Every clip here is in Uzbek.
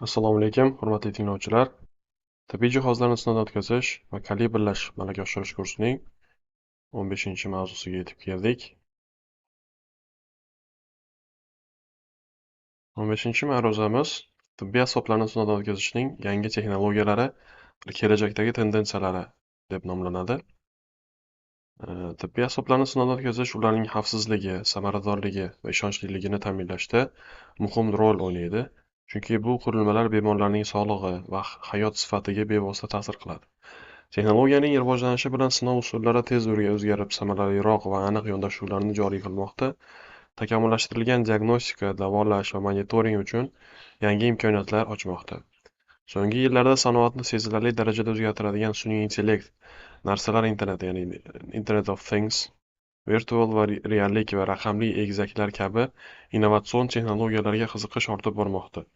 Assalomu alaykum, hurmatli tinglovchilar. Tabiiy jihozlarni sinovdan o'tkazish va kalibrlash malaka oshirish kursining 15-mavzusiga yetib keldik. 15-ma'ruzamiz tibbiy asboblarni sinovdan o'tkazishning yangi texnologiyalari va kelajakdagi tendensiyalari deb nomlanadi. Tibbiy asboblarni sinovdan o'tkazish ularning xavfsizligi, samaradorligi va ishonchliligini ta'minlashda muhim rol o'ynaydi. Chunki bu qurilmalar bemorlarning sog'lig'i va hayot sifatiga bevosita ta'sir qiladi. Texnologiyaning rivojlanishi bilan sinov usullari tez o'zgarib, samaraliroq va aniq yondashuvlarni joriy qilmoqda. Takomillashtirilgan diagnostika, davolash va monitoring uchun yangi imkoniyatlar ochmoqda. So'nggi yillarda sanoatni sezilarli darajada o'zgartiradigan sun'iy intellekt, narsalar interneti, ya'ni Internet of Things, virtual reallik va raqamli egizaklar kabi innovatsion texnologiyalarga qiziqish ortib bormoqda.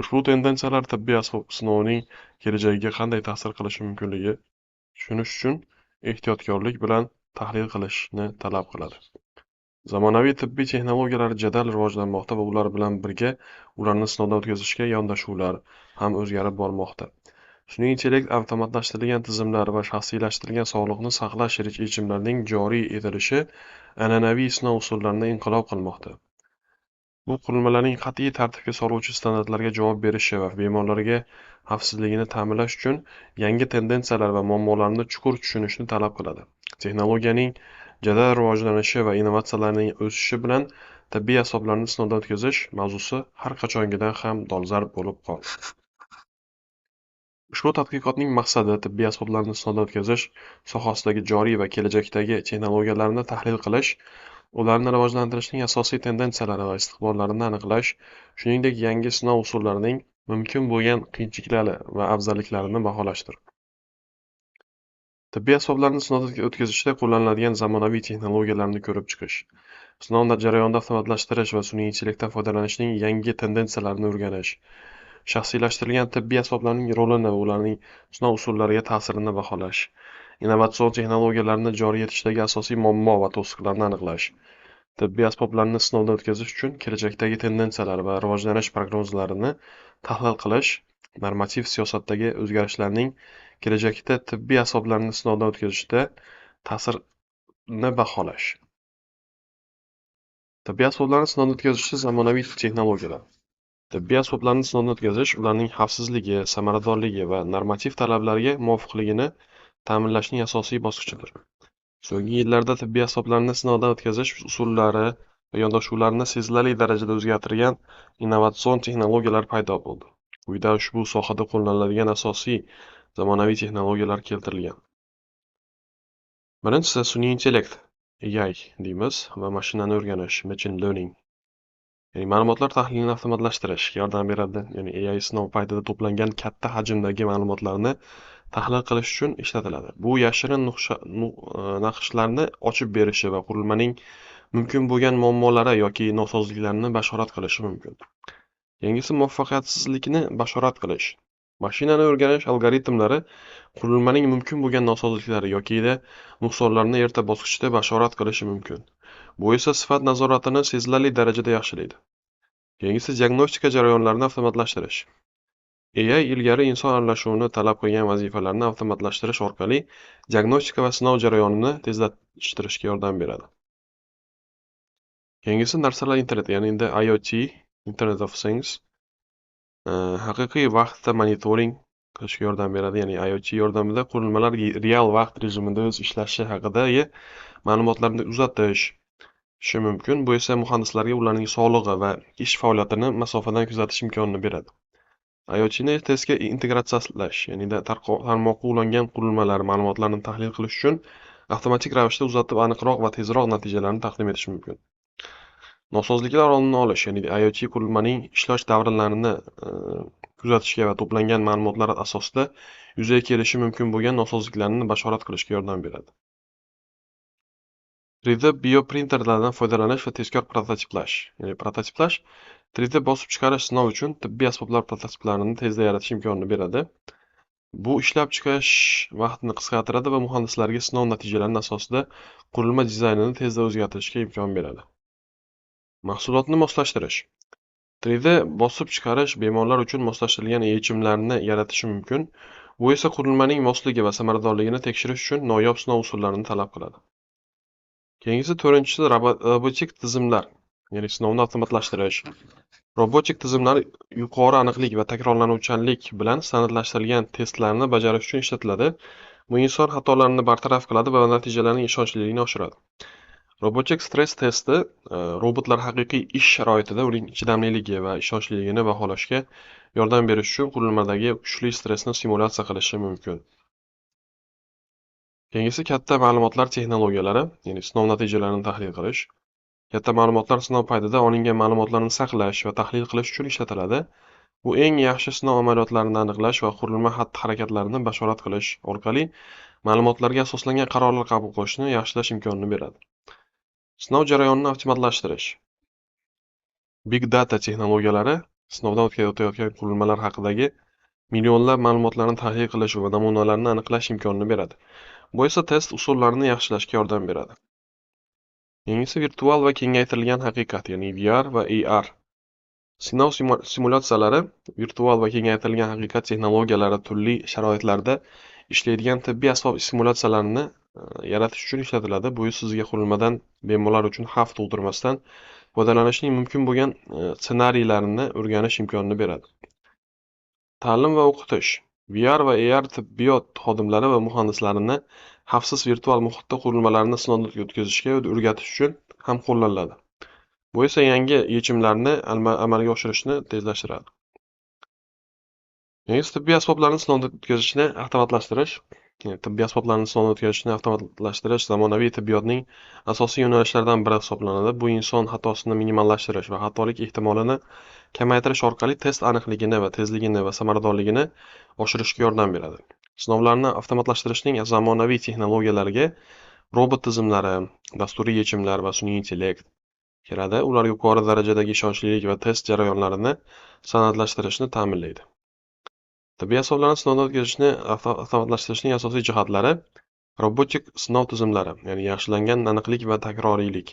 Ushbu tendensiyalar tibbiy asbob sinovining kelajagiga qanday ta'sir qilishi mumkinligi tushunish uchun ehtiyotkorlik bilan tahlil qilishni talab qiladi. Zamonaviy tibbiy texnologiyalar jadal rivojlanmoqda va ular bilan birga ularni sinovdan o'tkazishga yondashuvlar ham o'zgarib bormoqda. Sun'iy intellekt, avtomatlashtirilgan tizimlar va shaxsiylashtirilgan sog'liqni saqlash yechimlarining joriy etilishi an'anaviy sinov usullarini inqilob qilmoqda. Bu qurilmalarning qat'iy tartibga soluvchi standartlarga javob berishi va bemorlarga xavfsizligini ta'minlash uchun yangi tendensiyalar va muammolarni chuqur tushunishni talab qiladi. Texnologiyaning jadal rivojlanishi va innovatsiyalarning o'sishi bilan tibbiy asboblarni sinovdan o'tkazish mavzusi har qachongidan ham dolzarb bo'lib qoldi. Ushbu tadqiqotning maqsadi tibbiy asboblarni sinovdan o'tkazish sohasidagi joriy va kelajakdagi texnologiyalarni tahlil qilish, ularni rivojlantirishning asosiy tendensiyalari va istiqbollarini aniqlash, shuningdek yangi sinov usullarining mumkin bo'lgan qiyinchiliklari va afzalliklarini baholashdir. Tibbiy asboblarni sinovdan o'tkazishda qo'llaniladigan zamonaviy texnologiyalarni ko'rib chiqish, sinov jarayonida avtomatlashtirish va sun'iy intellektdan foydalanishning yangi tendensiyalarini o'rganish, shaxsiylashtirilgan tibbiy asboblarning rolini va ularning sinov usullariga ta'sirini baholash, innovatsion texnologiyalarni joriy etishdagi asosiy muammo va to'siqlarni aniqlash, tibbiy asboblarni sinovdan o'tkazish uchun kelajakdagi tendensiyalar va rivojlanish prognozlarini tahlil qilish, normativ siyosatdagi o'zgarishlarning kelajakda tibbiy asboblarni sinovdan o'tkazishda ta'sirini baholash. Tibbiy asboblarni sinovdan o'tkazishda zamonaviy texnologiyalar. Tibbiy asboblarni sinovdan o'tkazish ularning xavfsizligi, samaradorligi va normativ talablarga muvofiqligini ta'minlashning asosiy bosqichidir. So'nggi yillarda tibbiy asboblarni sinovdan o'tkazish usullari va yondashuvlarni sezilarli darajada o'zgartirgan innovatsion texnologiyalar paydo bo'ldi. Quyida ushbu sohada qo'llaniladigan asosiy zamonaviy texnologiyalar keltirilgan. Birinchisi sun'iy intellekt, AI deymiz va mashinani o'rganish, machine learning. Ya'ni ma'lumotlar tahlilini avtomatlashtirishga yordam beradi. Ya'ni AI sinov paytida to'plangan katta hajmdagi ma'lumotlarni tahlil qilish uchun ishlatiladi. Bu yashirin naqshlarni ochib berishi va qurilmaning mumkin bo'lgan muammolari yoki nosozliklarini bashorat qilishi mumkin. Yangisi muvaffaqiyatsizlikni bashorat qilish. Mashinani o'rganish algoritmlari qurilmaning mumkin bo'lgan nosozliklari yoki nuqsonlarni erta bosqichda bashorat qilishi mumkin. Bu esa sifat nazoratini sezilarli darajada yaxshilaydi. Yangisi diagnostika jarayonlarini avtomatlashtirish. AI ilgari inson aralashuvini talab qilgan vazifalarni avtomatlashtirish orqali diagnostika va sinov jarayonini tezlashtirishga yordam beradi. Yangisi narsalar interneti, ya'ni IoT, Internet of Things, haqiqiy vaqtda monitoring qilishga yordam beradi. Ya'ni IoT yordamida qurilmalar real vaqt rejimida o'z ishlashi haqidagi ma'lumotlarni uzatishi mumkin. Bu esa muhandislarga ularning sog'lig'i va ish faoliyatini masofadan kuzatish imkonini beradi. IoTni tezkor integratsiyalash, ya'ni tarmoqqa ulangan qurilmalar ma'lumotlarni tahlil qilish uchun avtomatik ravishda uzatib, aniqroq va tezroq natijalarni taqdim etish mumkin. Nosozliklar oldini olish, ya'ni IoT qurilmaning ishlash davrinlarini kuzatishga va to'plangan ma'lumotlar asosida yuzaga kelishi mumkin bo'lgan nosozliklarni bashorat qilishga yordam beradi. 3D bioprinterlardan foydalanish va tezkor prototiplash. Ya'ni prototiplash 3D bosib chiqarish sinov uchun tibbiy asboblar prototiplarini tezda yaratish imkonini beradi. Bu ishlab chiqarish vaqtini qisqartiradi va muhandislarga sinov natijalarini asosida qurilma dizaynini tezda o'zgartirishga imkon beradi. Mahsulotni moslashtirish. 3D bosib chiqarish bemorlar uchun moslashtirilgan yechimlarni yaratishi mumkin. Bu esa qurilmaning mosligi va samaradorligini tekshirish uchun noyob sinov usullarini talab qiladi. Keyingisi to'rtinchisi robotik tizimlar, ya'ni sinovni avtomatlashtirish. Robotik tizimlar yuqori aniqlik va takrorlanuvchanlik bilan standartlashtirilgan testlarni bajarish uchun ishlatiladi. Bu inson xatolarini bartaraf qiladi va natijalarning ishonchliligini oshiradi. Robotik stress testi robotlar haqiqiy ish sharoitida uning chidamliligi va ishonchliligini baholashga yordam berish uchun qurilmadagi kuchli stressni simulyatsiya qilishi mumkin. Keyingisi katta ma'lumotlar texnologiyalari, ya'ni sinov natijalarini tahlil qilish. Katta ma'lumotlar sinov paytida olingan ma'lumotlarni saqlash va tahlil qilish uchun ishlatiladi. Bu eng yaxshi sinov amaliyotlarini aniqlash va qurilma xatti-harakatlarini bashorat qilish orqali ma'lumotlarga asoslangan qarorlar qabul qilishni yaxshilash imkonini beradi. Sinov jarayonini avtomatlashtirish. Big data texnologiyalari sinovdan o'tayotgan qurilmalar haqidagi millionlab ma'lumotlarni tahlil qilish va namunalarni aniqlash imkonini beradi. Bu esa test usullarini yaxshilashga yordam beradi. Keyingisi virtual va kengaytirilgan haqiqat, ya'ni VR va AR. Sinov simulyatsiyalari virtual va kengaytirilgan haqiqat texnologiyalari turli sharoitlarda ishlaydigan tibbiy asbob simulyatsiyalarini yaratish uchun ishlatiladi. Bu sizga qurilmadan bemorlar uchun xavf tug'dirmasdan foydalanishning mumkin bo'lgan ssenariylarini o'rganish imkonini beradi. Ta'lim va o'qitish. VR va AR tibbiyot xodimlari va muhandislarini xavfsiz virtual muhitda qurilmalarni sinovdan o'tkazishga o'rgatish uchun ham qo'llaniladi. Bu esa yangi yechimlarni amalga oshirishni tezlashtiradi. Tibbiy asboblarni sinovdan o'tkazishni avtomatlashtirish. Tibbiy asboblarni sinovdan o'tkazishni avtomatlashtirish zamonaviy tibbiyotning asosiy yo'nalishlaridan biri hisoblanadi. Bu inson xatosini minimallashtirish va xatolik ehtimolini kamaytirish orqali test aniqligini va tezligini va samaradorligini oshirishga yordam beradi. Sinovlarni avtomatlashtirishning zamonaviy texnologiyalariga robot tizimlari, dasturiy yechimlar va sun'iy intellekt kiradi. Ular yuqori darajadagi ishonchlilik va test jarayonlarini standartlashtirishni ta'minlaydi. Tibbiy asboblarni sinovdan o'tkazishni avtomatlashtirishning asosiy jihatlari robotik sinov tizimlari, ya'ni yaxshilangan aniqlik va takroriylik.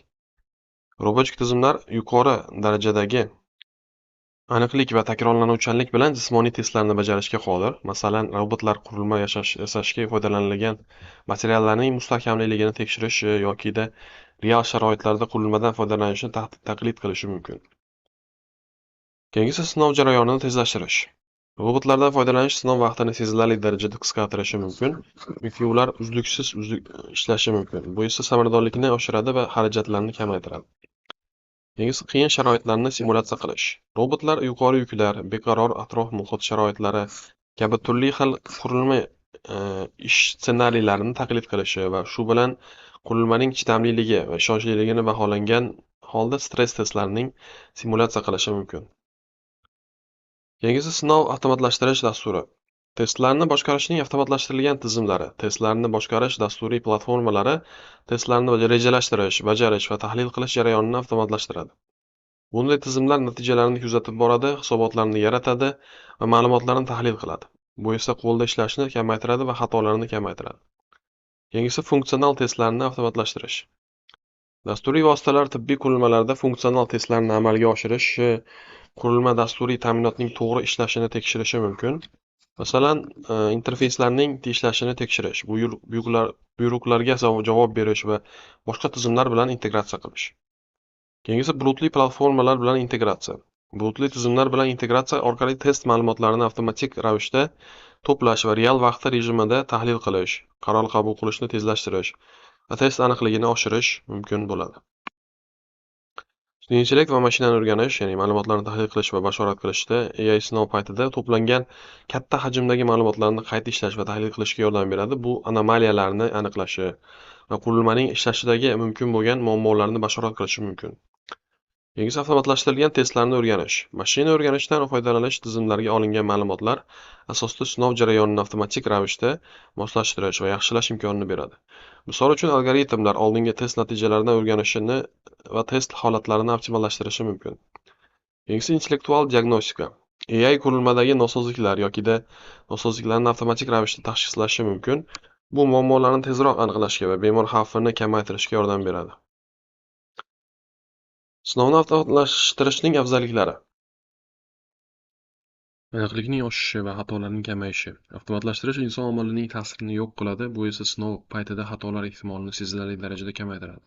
Robotik tizimlar yuqori darajadagi aniqlik va takrorlanuvchanlik bilan jismoniy testlarni bajarishga qodir. Masalan, robotlar qurilma yasashga foydalanilgan materiallarning mustahkamligini tekshirish yokida real sharoitlarda qurilmadan foydalanishni taqlid qilishi mumkin. Keyingisi sinov jarayonini tezlashtirish. Robotlardan foydalanish sinov vaqtini sezilarli darajada qisqartirishi mumkin, chunki ular uzluksiz ishlashi mumkin. Bu esa samaradorlikni oshiradi va xarajatlarni kamaytiradi. Keyingisi qiyin sharoitlarni simulyatsiya qilish. Robotlar yuqori yuklar, beqaror atrof muhit sharoitlari kabi turli xil qurilma ish ssenariylarini taqlid qilishi va shu bilan qurilmaning chidamliligi va ishonchliligini baholangan holda stress testlarining simulyatsiya qilishi mumkin. Keyingisi sinov avtomatlashtirish dasturi. Testlarni boshqarishning avtomatlashtirilgan tizimlari. Testlarni boshqarish dasturiy platformalari testlarni rejalashtirish, bajarish va tahlil qilish jarayonini avtomatlashtiradi. Bunday tizimlar natijalarni kuzatib boradi, hisobotlarni yaratadi va ma'lumotlarni tahlil qiladi. Bu esa qo'lda ishlashni kamaytiradi va xatolarni kamaytiradi. Keyingisi funksional testlarni avtomatlashtirish. Dasturiy vositalar tibbiy qurilmalarda funksional testlarni amalga oshirish qurilma dasturiy ta'minotning to'g'ri ishlashini tekshirishi mumkin. Masalan, interfeyslarning ishlashini tekshirish, buyruqlarga javob berish va boshqa tizimlar bilan integratsiya qilish. Keyingisi bulutli platformalar bilan integratsiya. Bulutli tizimlar bilan integratsiya orqali test ma'lumotlarini avtomatik ravishda to'plash va real vaqtda rejimida tahlil qilish, qaror qabul qilishni tezlashtirish va test aniqligini oshirish mumkin bo'ladi. Sun'iy intellekt va mashinani o'rganish, ya'ni ma'lumotlarni tahlil qilish va bashorat qilishda AI sinov paytida to'plangan katta hajmdagi ma'lumotlarni qayta ishlash va tahlil qilishga yordam beradi. Bu anomaliyalarni aniqlashi va qurilmaning ishlashidagi mumkin bo'lgan muammolarni bashorat qilishi mumkin. Keyingisi avtomatlashtirilgan testlarni o'rganish. Mashina o'rganishdan foydalanish tizimlarga olingan ma'lumotlar asosida sinov jarayonini avtomatik ravishda moslashtirish va yaxshilash imkonini beradi. Misol uchun, algoritmlar oldingi test natijalarini o'rganishini va test holatlarini optimallashtirishi mumkin. Keyingisi intellektual diagnostika. AI qurilmadagi nosozliklar yokida nosozliklarni avtomatik ravishda tashxislashi mumkin. Bu muammolarni tezroq aniqlashga va bemor xavfini kamaytirishga yordam beradi. Sinovni avtomatlashtirishning afzalliklari. Aniqlikning oshishi va xatolarning kamayishi. Avtomatlashtirish inson omilining ta'sirini yo'q qiladi, bu esa sinov paytida xatolar ehtimolini sezilarli darajada kamaytiradi.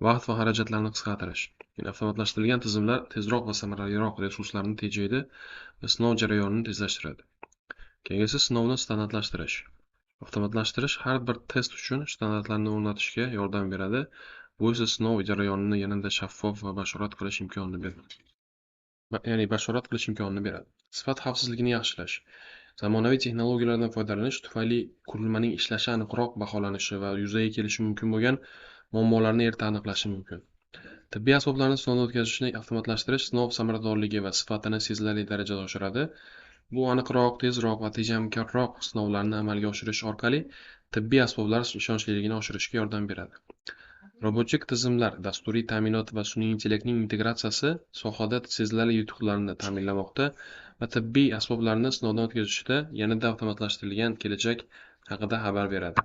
Vaqt va xarajatlarni qisqartirish. Avtomatlashtirilgan tizimlar tezroq va samaraliroq resurslarni tejaydi va sinov jarayonini tezlashtiradi. Keyingisi sinovni standartlashtirish. Avtomatlashtirish har bir test uchun standartlarni o'rnatishga yordam beradi. Bu esa sinov jarayonini yanada shaffof va bashorat qilish imkonini beradi. Sifat xavfsizligini yaxshilash. Zamonaviy texnologiyalardan foydalanish tufayli qurilmaning ishlashi aniqroq baholanishi va yuzaga kelishi mumkin bo'lgan muammolarni erta aniqlashi mumkin. Tibbiy asboblarni sinovdan o'tkazishni avtomatlashtirish sinov samaradorligi va sifatini sezilarli darajada oshiradi. Bu aniqroq, tezroq va tejamkorroq sinovlarni amalga oshirish orqali tibbiy asboblar ishonchliligini oshirishga yordam beradi. Robotchik tizimlar, dasturiy ta'minot va sun'iy intellektning integratsiyasi sohada sezilarli yutuqlarni ta'minlamoqda va tibbiy asboblarni sinovdan o'tkazishda yanada avtomatlashtirilgan kelajak haqida xabar beradi.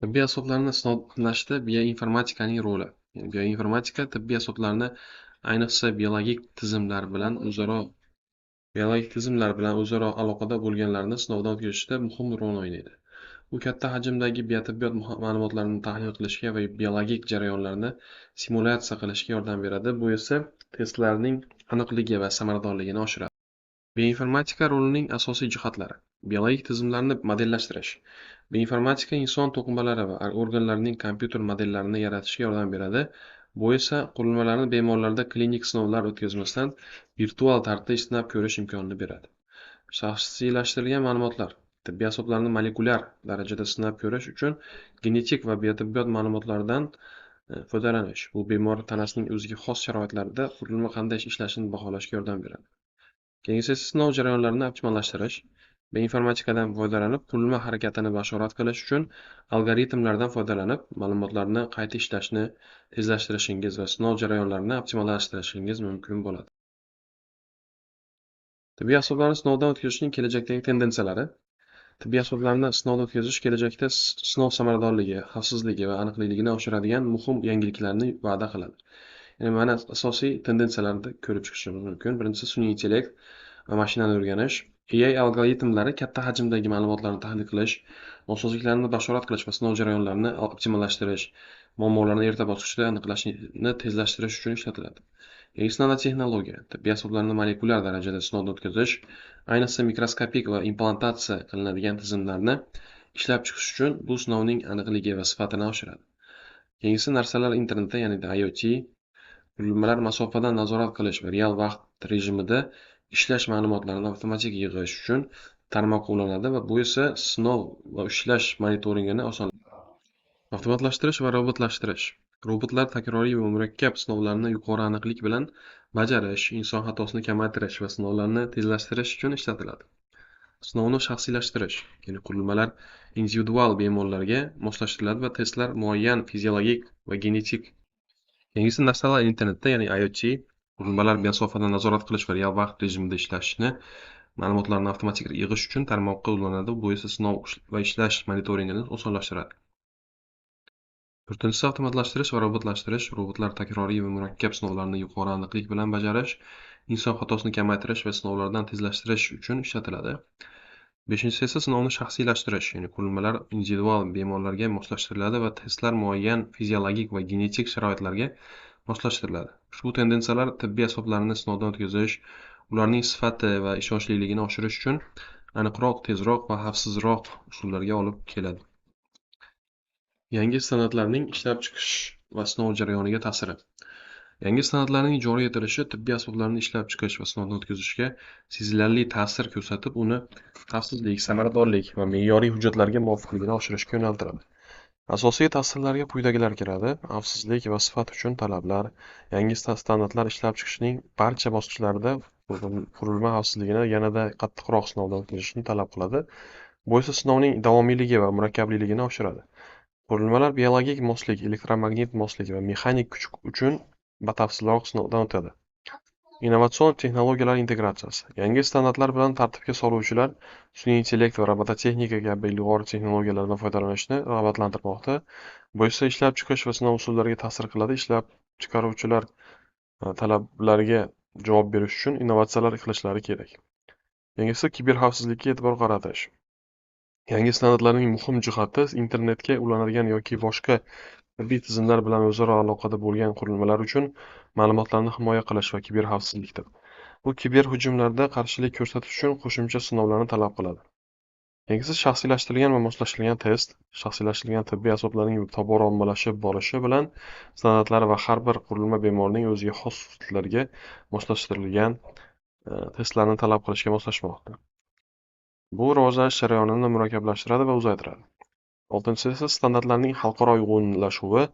Tibbiy asboblarni sinovlashda bioinformatikaning roli. Bioinformatika tibbiy asboblarni, ayniqsa biologik tizimlar bilan o'zaro aloqada bo'lganlarni sinovdan o'tkazishda muhim rol o'ynaydi. U katta hajmdagi biotibbiyot ma'lumotlarini tahlil qilishga va biologik jarayonlarni simulyatsiya qilishga yordam beradi. Bu esa testlarning aniqligi va samaradorligini oshiradi. Bioinformatika rolining asosiy jihatlari. Biologik tizimlarni modellashtirish. Bioinformatika inson to'qimalari va organlarning kompyuter modellarini yaratishga yordam beradi. Bu esa qurilmalarni bemorlarda klinik sinovlar o'tkazmasdan virtual tarzda sinab ko'rish imkonini beradi. Shaxsiylashtirilgan ma'lumotlar. Tibbiy asboblarni molekulyar darajada sinab ko'rish uchun genetik va biotibbiyot ma'lumotlaridan foydalanish. Bu bemor tanasining o'ziga xos sharoitlarida qurilma qanday ishlashini baholashga yordam beradi. Keyingisi sinov jarayonlarini optimallashtirish. Bioinformatikadan foydalanib, qurilma harakatini bashorat qilish uchun algoritmlardan foydalanib, ma'lumotlarni qayta ishlashni tezlashtirishingiz va sinov jarayonlarini optimallashtirishingiz mumkin bo'ladi. Tibbiy asboblarni sinovdan o'tkazishning kelajakdagi tendensiyalari. Tibbiy asboblarni sinovdan o'tkazish kelajakda sinov samaradorligi, xavfsizligi va aniqlikni oshiradigan muhim yangiliklarni va'da qiladi. Mana asosiy tendensiyalarni ko'rib chiqishimiz mumkin. Birinchisi sun'iy intellekt va mashinani o'rganish. AI algoritmlari katta hajmdagi ma'lumotlarni tahlil qilish, nosozliklarni bashorat qilish va sinov jarayonlarini optimallashtirish, muammolarni erta bosqichda aniqlashni tezlashtirish uchun ishlatiladi. Yangi nanotexnologiya, tibbiy asboblarni molekulyar darajada sinovdan o'tkazish, ayniqsa mikroskopik va implantatsiya qilinadigan tizimlarni ishlab chiqish uchun bu sinovning aniqligi va sifatini oshiradi. Keyingisi narsalar interneti, ya'ni IoT, qurilmalar masofadan nazorat qilish va real vaqt rejimida ishlash ma'lumotlarini avtomatik yig'ish uchun tarmoqqa ulanadi va bu esa sinov va ishlash monitoringini osonlashtiradi. Avtomatlashtirish va robotlashtirish. Robotlar takroriy va murakkab sinovlarni yuqori aniqlik bilan bajarish, inson xatosini kamaytirish va sinovlarni tezlashtirish uchun ishlatiladi. Sinovni shaxsiylashtirish, ya'ni qurilmalar individual bemorlarga moslashtiriladi va testlar muayyan fiziologik va genetik. Yangisi narsalar internetda, ya'ni IoT, qurilmalar masofadan nazorat qilish va real vaqt rejimida ishlashni, ma'lumotlarni avtomatik yig'ish uchun tarmoqqa ulanadi. Bu esa sinov va ishlash monitoringini osonlashtiradi. To'rtinchisi avtomatlashtirish va robotlashtirish. Robotlar takroriy va murakkab sinovlarni yuqori aniqlik bilan bajarish, inson xatosini kamaytirish va sinovlardan tezlashtirish uchun ishlatiladi. Beshinchisi esa sinovni shaxsiylashtirish, ya'ni qurilmalar individual bemorlarga moslashtiriladi va testlar muayyan fiziologik va genetik sharoitlarga moslashtiriladi. Ushbu tendensiyalar tibbiy asboblarni sinovdan o'tkazish, ularning sifati va ishonchliligini oshirish uchun aniqroq, tezroq va xavfsizroq usullarga olib keladi. Yangi standartlarning ishlab chiqish va sinov jarayoniga ta'siri. Yangi standartlarning joriy etilishi tibbiy asboblarni ishlab chiqish va sinovdan o'tkazishga sezilarli ta'sir ko'rsatib, uni xavfsizlik, samaradorlik va me'yoriy hujjatlarga muvofiqligini oshirishga yo'naltiradi. Asosiy ta'sirlarga quyidagilar kiradi: xavfsizlik va sifat uchun talablar. Yangi standartlar ishlab chiqishning barcha bosqichlarida qurilma xavfsizligini yanada qattiqroq sinovdan o'tkazishni talab qiladi. Bu esa sinovning davomiyligi va murakkabligini oshiradi. Qurilmalar biologik moslik, elektromagnit moslik va mexanik kuch uchun batafsilroq sinovdan o'tadi. Innovatsion texnologiyalar integratsiyasi. Yangi standartlar bilan tartibga soluvchilar sun'iy intellekt va robototexnika kabi ilg'or texnologiyalardan foydalanishni rag'batlantirmoqda. Bu esa ishlab chiqish va sinov usullariga ta'sir qiladi. Ishlab chiqaruvchilar talablariga javob berish uchun innovatsiyalar qilishlari kerak. Yangiisi kiberxavfsizlikka e'tibor qaratish. Yangi standartlarning muhim jihati internetga ulanadigan yoki boshqa tibbiy tizimlar bilan o'zaro aloqada bo'lgan qurilmalar uchun ma'lumotlarni himoya qilish va kiberxavfsizlikdir. Bu kiberhujumlarga qarshilik ko'rsatish uchun qo'shimcha sinovlarni talab qiladi. Yangisi shaxsiylashtirilgan va moslashtirilgan test. Shaxsiylashtirilgan tibbiy asboblarning tobora ommalashib borishi bilan standartlar va har bir qurilma bemorning o'ziga xos xususiyatlarga moslashtirilgan testlarni talab qilishga moslashmoqda. Bu rivojlanish jarayonini murakkablashtiradi va uzaytiradi. Oltinchisi esa standartlarning xalqaro uyg'unlashuvi.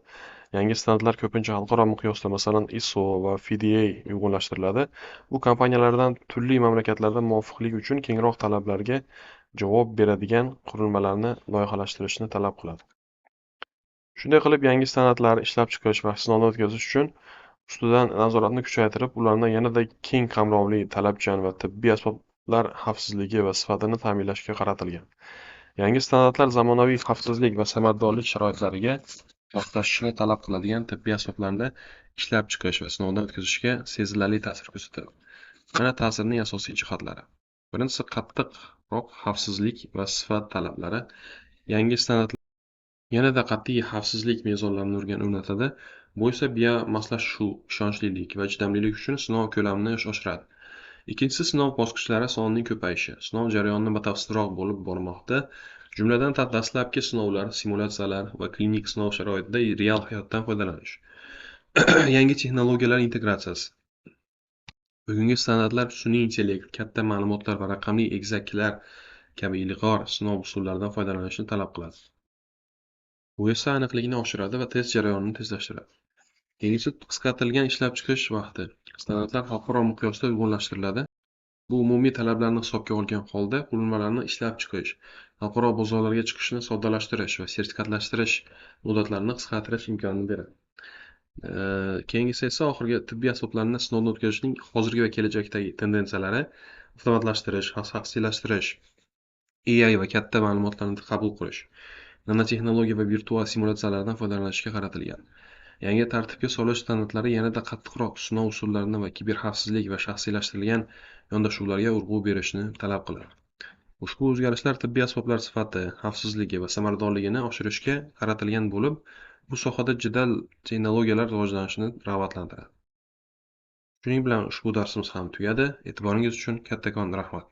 Yangi standartlar ko'pincha xalqaro miqyosda, masalan, ISO va FDA uyg'unlashtiriladi. Bu kompaniyalardan turli mamlakatlarda muvofiqlik uchun kengroq talablarga javob beradigan qurilmalarni loyihalashtirishni talab qiladi. Shunday qilib, yangi standartlar ishlab chiqish va sinovdan o'tkazish uchun ustidan nazoratni kuchaytirib, ularni yanada keng qamrovli, talabchan va tibbiy asboblar xavfsizligi va sifatini ta'minlashga qaratilgan. Yangi standartlar zamonaviy xavfsizlik va samaradorlik sharoitlariga moslashishni talab qiladigan tibbiy asboblarni ishlab chiqish va sinovdan o'tkazishga sezilarli ta'sir ko'rsatadi. Mana ta'sirning asosiy jihatlari. Birinchisi, qattiqroq xavfsizlik va sifat talablari. Yangi standartlar yanada qat'iy xavfsizlik mezonlarini o'rnatadi. Bu esa biomoslashuv, ishonchlilik va chidamlilik uchun sinov ko'lamini oshiradi. Ikkinchisi, sinov bosqichlari sonining ko'payishi. Sinov jarayoni batafsilroq bo'lib bormoqda. Jumladan, dastlabki sinovlar, simulyatsiyalar va klinik sinov sharoitida real hayotdan foydalanish. Yangi texnologiyalar integratsiyasi. Bugungi standartlar sun'iy intellekt, katta ma'lumotlar va raqamli egizaklar kabi ilg'or sinov usullaridan foydalanishni talab qiladi. Bu esa aniqlikni oshiradi va test jarayonini tezlashtiradi. Yangicha qisqartirilgan ishlab chiqish vaqti. Standartlar xalqaro miqyosda uyg'unlashtiriladi. Bu umumiy talablarni hisobga olgan holda qurilmalarni ishlab chiqish, xalqaro bozorlarga chiqishni soddalashtirish va sertifikatlashtirish muddatlarini qisqartirish imkonini beradi. Keyingisi esa oxirgi tibbiy asboblarni sinovdan o'tkazishning hozirgi va kelajakdagi tendensiyalari: avtomatlashtirish, shaxsiylashtirish, AI va katta ma'lumotlarni qabul qilish, nanotexnologiya va virtual simulyatsiyalardan foydalanishga qaratilgan. Yangi tartibga solish standartlari yanada qattiqroq sinov usullarini va kiberxavfsizlik va shaxsiylashtirilgan yondashuvlarga urg'u berishni talab qiladi. Ushbu o'zgarishlar tibbiy asboblar sifati, xavfsizligi va samaradorligini oshirishga qaratilgan bo'lib, bu sohada jadal texnologiyalar rivojlanishini rag'batlantiradi. Shuning bilan ushbu darsimiz ham tugadi. E'tiboringiz uchun kattakon rahmat.